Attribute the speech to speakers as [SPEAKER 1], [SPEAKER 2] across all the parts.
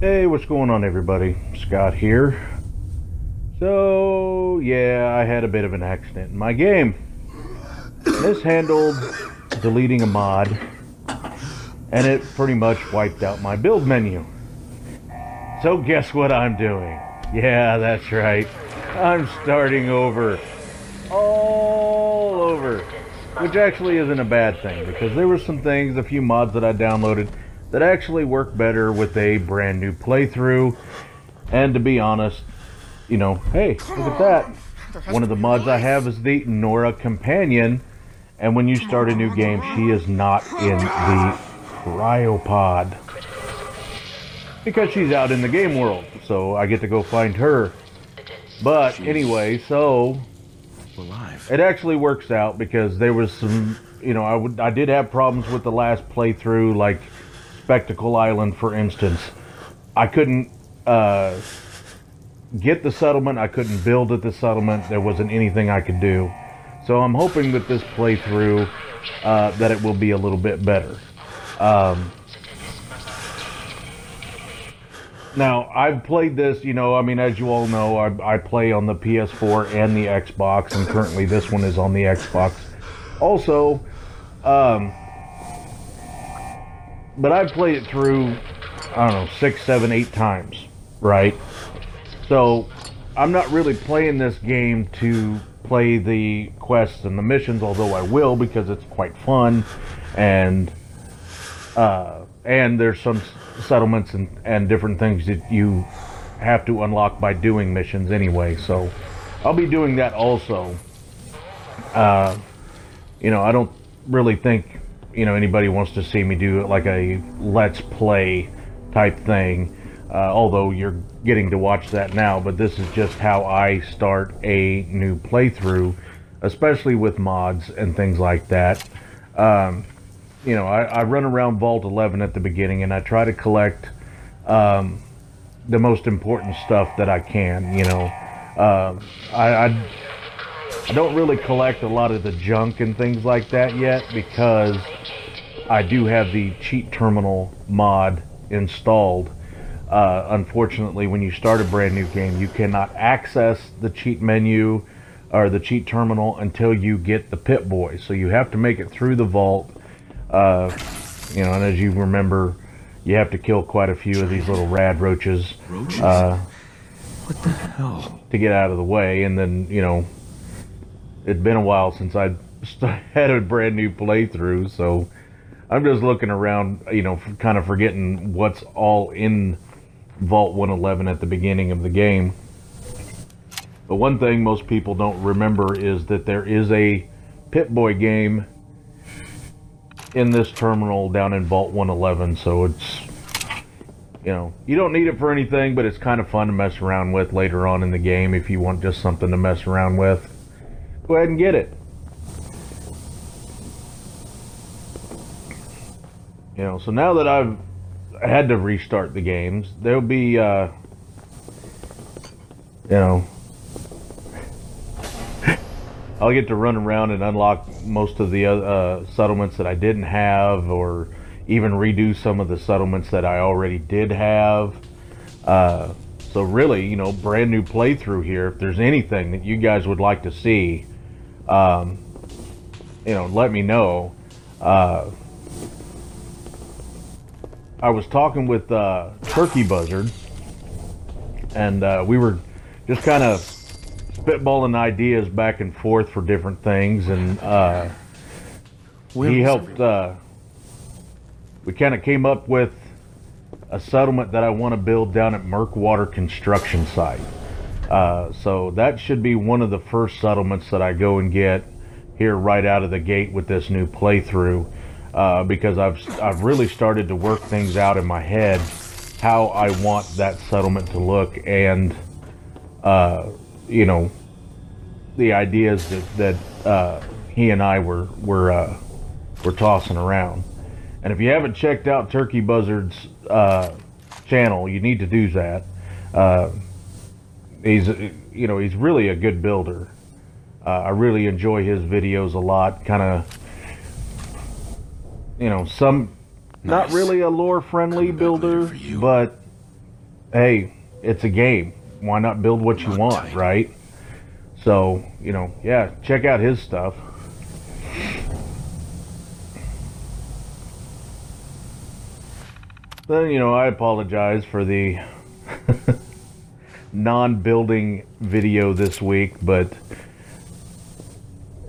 [SPEAKER 1] Hey, what's going on, everybody? Scott here. So, yeah, I had a bit of an accident in my game. Mishandled deleting a mod, and it pretty much wiped out my build menu. So, guess what I'm doing? Yeah, that's right. I'm starting over. All over. Which actually isn't a bad thing, because there were some things, a few mods that I downloaded, that actually work better with a brand new playthrough. And to be honest, hey, look at that. One of the mods I have is the Nora Companion, and when you start a new game, she is not in the cryopod because she's out in the game world, so I get to go find her. But anyway, so
[SPEAKER 2] alive.
[SPEAKER 1] it actually works out because there was some, I did have problems with the last playthrough, like Spectacle Island, for instance. I couldn't get the settlement. I couldn't build at the settlement. There wasn't anything I could do. So I'm hoping that this playthrough, that it will be a little bit better. Now, I've played this, as you all know, I play on the PS4 and the Xbox, and currently this one is on the Xbox also. But I've played it through, I don't know, 6, 7, 8 times, right? So, I'm not really playing this game to play the quests and the missions, although I will, because it's quite fun, and there's some settlements and different things that you have to unlock by doing missions anyway, so I'll be doing that also. I don't really think, anybody wants to see me do like a let's play type thing, although you're getting to watch that now, but this is just how I start a new playthrough, especially with mods and things like that. I run around Vault 11 at the beginning, and I try to collect the most important stuff that I can. I don't really collect a lot of the junk and things like that yet, because I do have the cheat terminal mod installed. Unfortunately, when you start a brand new game, you cannot access the cheat menu or the cheat terminal until you get the Pip-Boy. So you have to make it through the vault. And as you remember, you have to kill quite a few of these little rad roaches.
[SPEAKER 2] Roaches? What the hell?
[SPEAKER 1] To get out of the way. And then, it'd been a while since I had a brand new playthrough, so I'm just looking around, kind of forgetting what's all in Vault 111 at the beginning of the game. But one thing most people don't remember is that there is a Pip-Boy game in this terminal down in Vault 111, so it's, you don't need it for anything, but it's kind of fun to mess around with later on in the game if you want just something to mess around with. Go ahead and get it. So now that I've had to restart the games, there'll be, I'll get to run around and unlock most of the settlements that I didn't have, or even redo some of the settlements that I already did have. So really, brand new playthrough here. If there's anything that you guys would like to see, let me know. I was talking with Turkey Buzzard, and we were just kind of spitballing ideas back and forth for different things, and he helped. We kind of came up with a settlement that I want to build down at Murkwater construction site. So that should be one of the first settlements that I go and get here right out of the gate with this new playthrough, because I've really started to work things out in my head how I want that settlement to look, and the ideas that he and I were tossing around. And if you haven't checked out Turkey Buzzard's channel, you need to do that. He's really a good builder. I really enjoy his videos a lot. Kind of, some not really a lore friendly builder, but hey, it's a game. Why not build what you want, right? So, you know, yeah, check out his stuff. Then, you know, I apologize for the non-building video this week, but,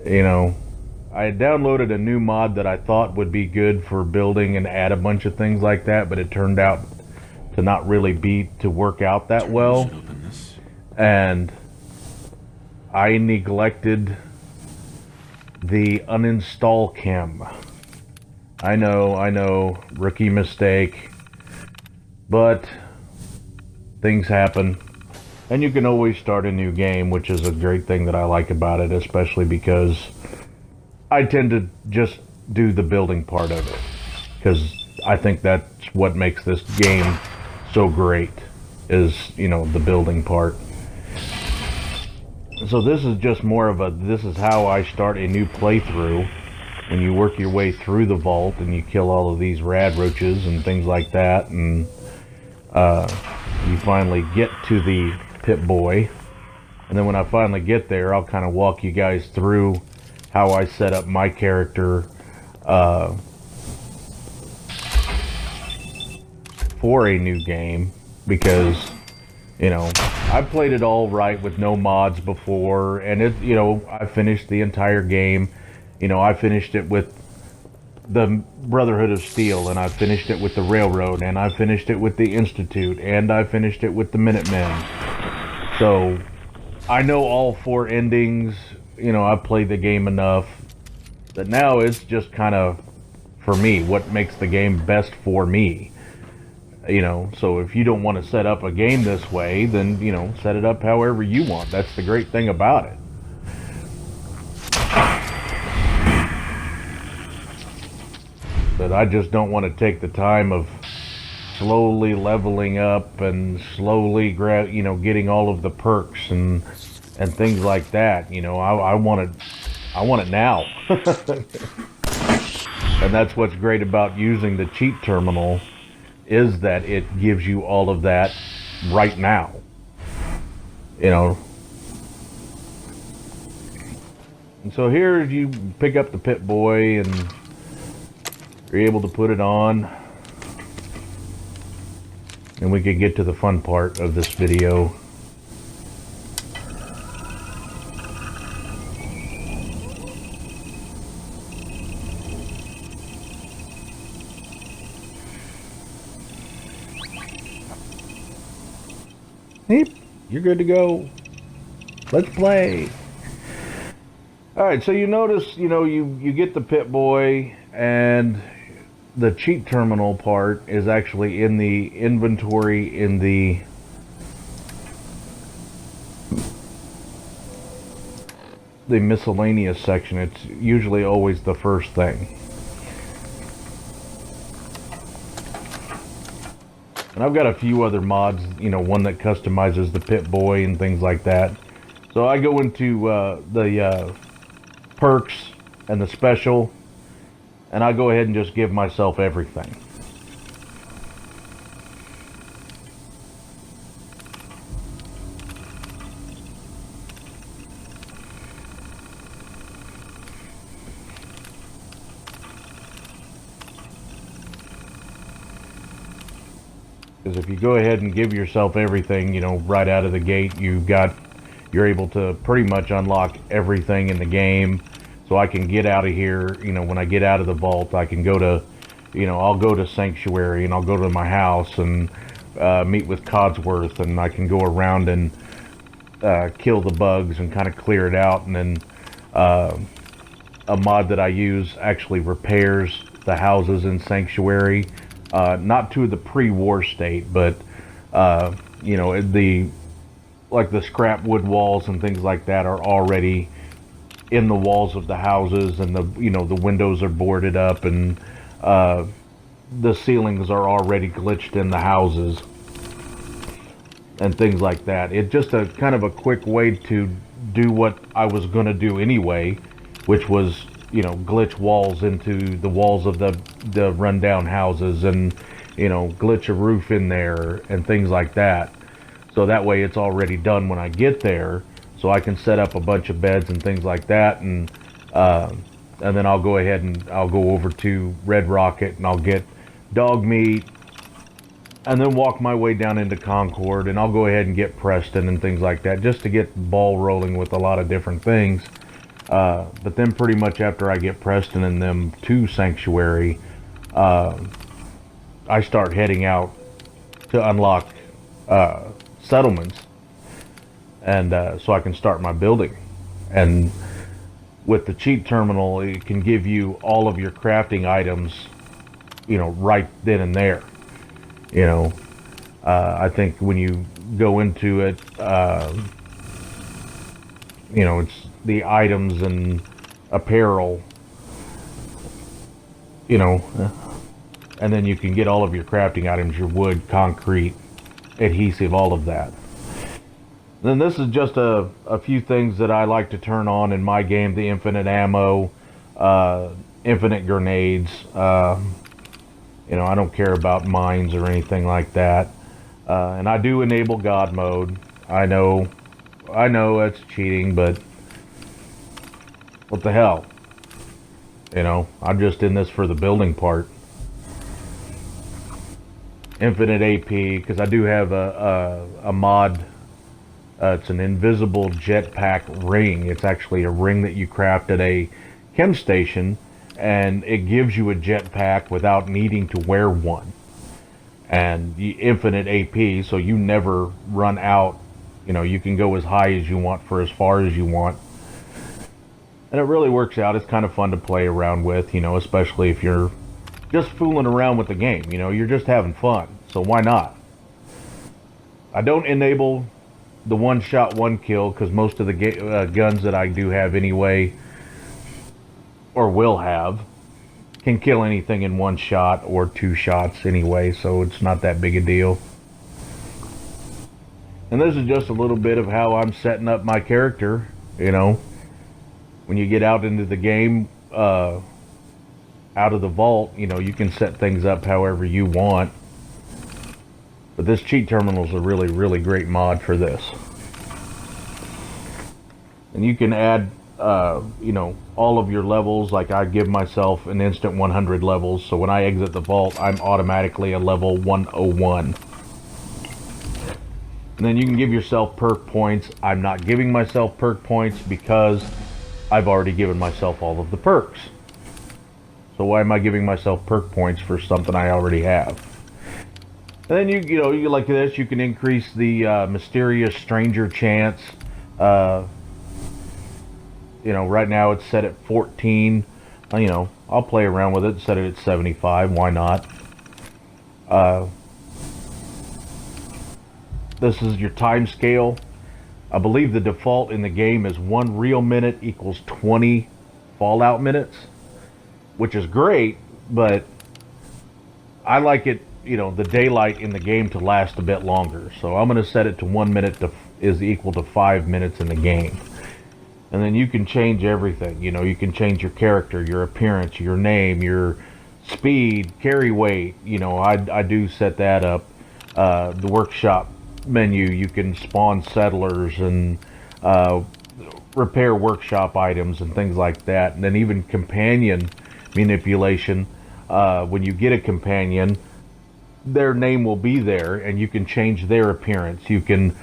[SPEAKER 1] you know, I had downloaded a new mod that I thought would be good for building and add a bunch of things like that, but it turned out to not really to work out that well. And I neglected the uninstall chem. I know, rookie mistake, but things happen. And you can always start a new game, which is a great thing that I like about it, especially because I tend to just do the building part of it, because I think that's what makes this game so great, is, you know, the building part. So this is just more of a, this is how I start a new playthrough. When you work your way through the vault and you kill all of these rad roaches and things like that, and you finally get to the Pip-Boy. And then when I finally get there, I'll kind of walk you guys through how I set up my character for a new game, because, you know, I've played it all right with no mods before, and it, you know, I finished the entire game. You know, I finished it with the Brotherhood of Steel, and I finished it with the Railroad, and I finished it with the Institute, and I finished it with the Minutemen. So I know all 4 endings. You know, I've played the game enough that now it's just kind of, for me, what makes the game best for me. You know, so if you don't want to set up a game this way, then, you know, set it up however you want. That's the great thing about it. But I just don't want to take the time of slowly leveling up and slowly, you know, getting all of the perks and things like that. You know, I want it now. And that's what's great about using the cheat terminal, is that it gives you all of that right now. You know. And so here you pick up the Pip-Boy and you're able to put it on. And we can get to the fun part of this video. Hey, you're good to go. Let's play. Alright, so you notice, you know, you get the Pip-Boy, and the cheat terminal part is actually in the inventory in the miscellaneous section. It's usually always the first thing. And I've got a few other mods, you know, one that customizes the Pip-Boy and things like that. So I go into the perks and the special, and I go ahead and just give myself everything. Because if you go ahead and give yourself everything, you know, right out of the gate, you're able to pretty much unlock everything in the game. So I can get out of here, you know, when I get out of the vault, I can go to, you know, I'll go to Sanctuary, and I'll go to my house and meet with Codsworth, and I can go around and kill the bugs and kind of clear it out. And then a mod that I use actually repairs the houses in Sanctuary. Not to the pre-war state, but you know, like the scrap wood walls and things like that are already in the walls of the houses, and the windows are boarded up, and the ceilings are already glitched in the houses and things like that. It's just a kind of a quick way to do what I was going to do anyway, which was, you know, glitch walls into the walls of the rundown houses, and glitch a roof in there and things like that. So that way it's already done when I get there. So I can set up a bunch of beds and things like that, and then I'll go ahead and I'll go over to Red Rocket and I'll get dog meat, and then walk my way down into Concord, and I'll go ahead and get Preston and things like that, just to get the ball rolling with a lot of different things. But then pretty much after I get Preston and them to Sanctuary, I start heading out to unlock settlements, and so I can start my building. And with the cheat terminal, it can give you all of your crafting items, right then and there. I think when you go into it, it's the items and apparel, and then you can get all of your crafting items, your wood, concrete, adhesive, all of that. Then this is just a few things that I like to turn on in my game: the infinite ammo, infinite grenades. I don't care about mines or anything like that. And I do enable God mode. I know that's cheating, but what the hell? I'm just in this for the building part. Infinite AP, because I do have a mod. It's an invisible jetpack ring. It's actually a ring that you craft at a chem station, and it gives you a jetpack without needing to wear one. And infinite AP, so you never run out. You can go as high as you want for as far as you want. And it really works out. It's kind of fun to play around with, especially if you're just fooling around with the game. You're just having fun. So why not? I don't enable the one shot, one kill, because most of the guns that I do have anyway, or will have, can kill anything in one shot or two shots anyway, so it's not that big a deal. And this is just a little bit of how I'm setting up my character. When you get out into the game, out of the vault, you can set things up however you want. But this cheat terminal is a really, really great mod for this. And you can add, all of your levels. Like I give myself an instant 100 levels. So when I exit the vault, I'm automatically a level 101. And then you can give yourself perk points. I'm not giving myself perk points because I've already given myself all of the perks. So why am I giving myself perk points for something I already have? And then you like this, you can increase the mysterious stranger chance. Right now it's set at 14. I'll play around with it, set it at 75. Why not? This is your time scale. I believe the default in the game is 1 real minute equals 20 Fallout minutes, which is great, but I like it, the daylight in the game to last a bit longer. So I'm going to set it to 1 minute is equal to 5 minutes in the game. And then you can change everything. You can change your character, your appearance, your name, your speed, carry weight. I do set that up. The workshop menu, you can spawn settlers and repair workshop items and things like that. And then even companion manipulation. When you get a companion, their name will be there, and you can change their appearance. You can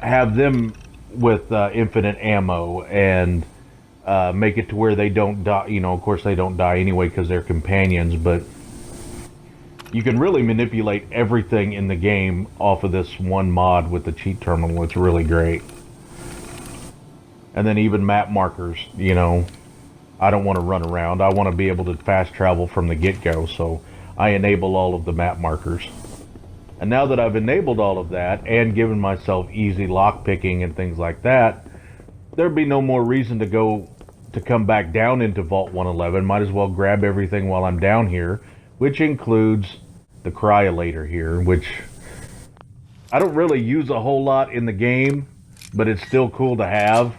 [SPEAKER 1] have them with infinite ammo and make it to where they don't die. Of course they don't die anyway because they're companions, but you can really manipulate everything in the game off of this one mod with the cheat terminal. It's really great. And then even map markers, I don't want to run around. I want to be able to fast travel from the get-go, so I enable all of the map markers. And now that I've enabled all of that and given myself easy lock picking and things like that, there'd be no more reason to come back down into Vault 111. Might as well grab everything while I'm down here, which includes the cryolator here, which I don't really use a whole lot in the game, but it's still cool to have.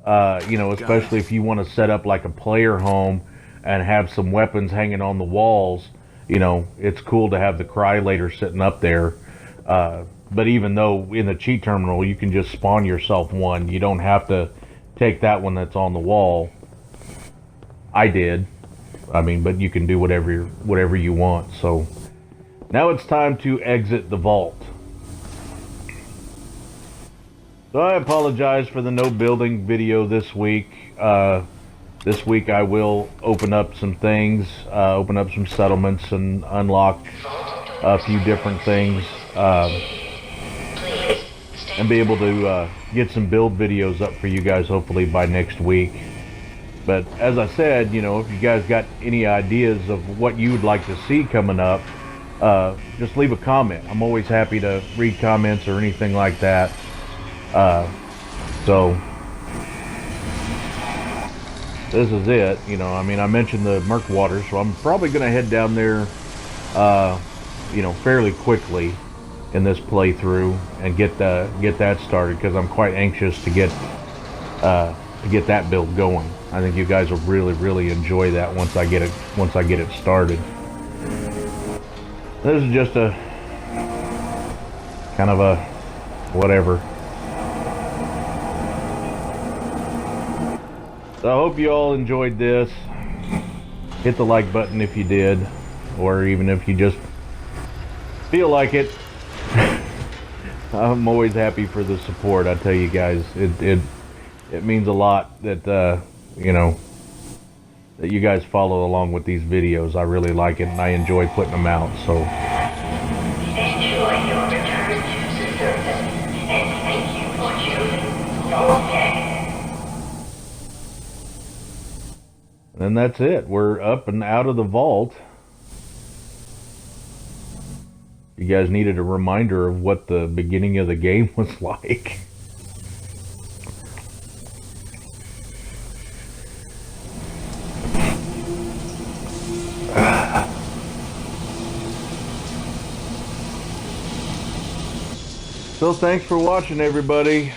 [SPEAKER 1] Especially if you want to set up like a player home and have some weapons hanging on the walls. you know, it's cool to have the Cryolator sitting up there. But even though in the cheat terminal you can just spawn yourself one, you don't have to take that one that's on the wall. I did. I mean, but you can do whatever you want. So now it's time to exit the vault. So I apologize for the no building video this week. This week I will open up some things, open up some settlements and unlock a few different things. And be able to get some build videos up for you guys hopefully by next week. But as I said, you know, if you guys got any ideas of what you would like to see coming up, just leave a comment. I'm always happy to read comments or anything like that. So this is it. You know, I mean, I mentioned the Murkwater, so I'm probably going to head down there, you know, fairly quickly in this playthrough and get that started, because I'm quite anxious to get that build going. I think you guys will really enjoy that once I get it started. This is just a kind of a whatever. So I hope you all enjoyed this. Hit the like button if you did, or even if you just feel like it. I'm always happy for the support. I tell you guys, it means a lot that you know, that you guys follow along with these videos. I really like it, and I enjoy putting them out. So
[SPEAKER 3] Enjoy your return to service, and thank you for choosing Soultech.
[SPEAKER 1] and that's it. We're up and out of the vault. You guys needed a reminder of what the beginning of the game was like. So thanks for watching, everybody.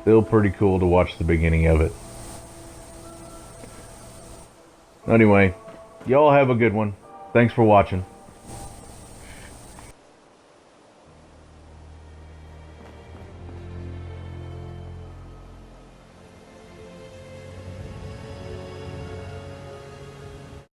[SPEAKER 1] Still pretty cool to watch the beginning of it. Anyway, y'all have a good one. Thanks for watching.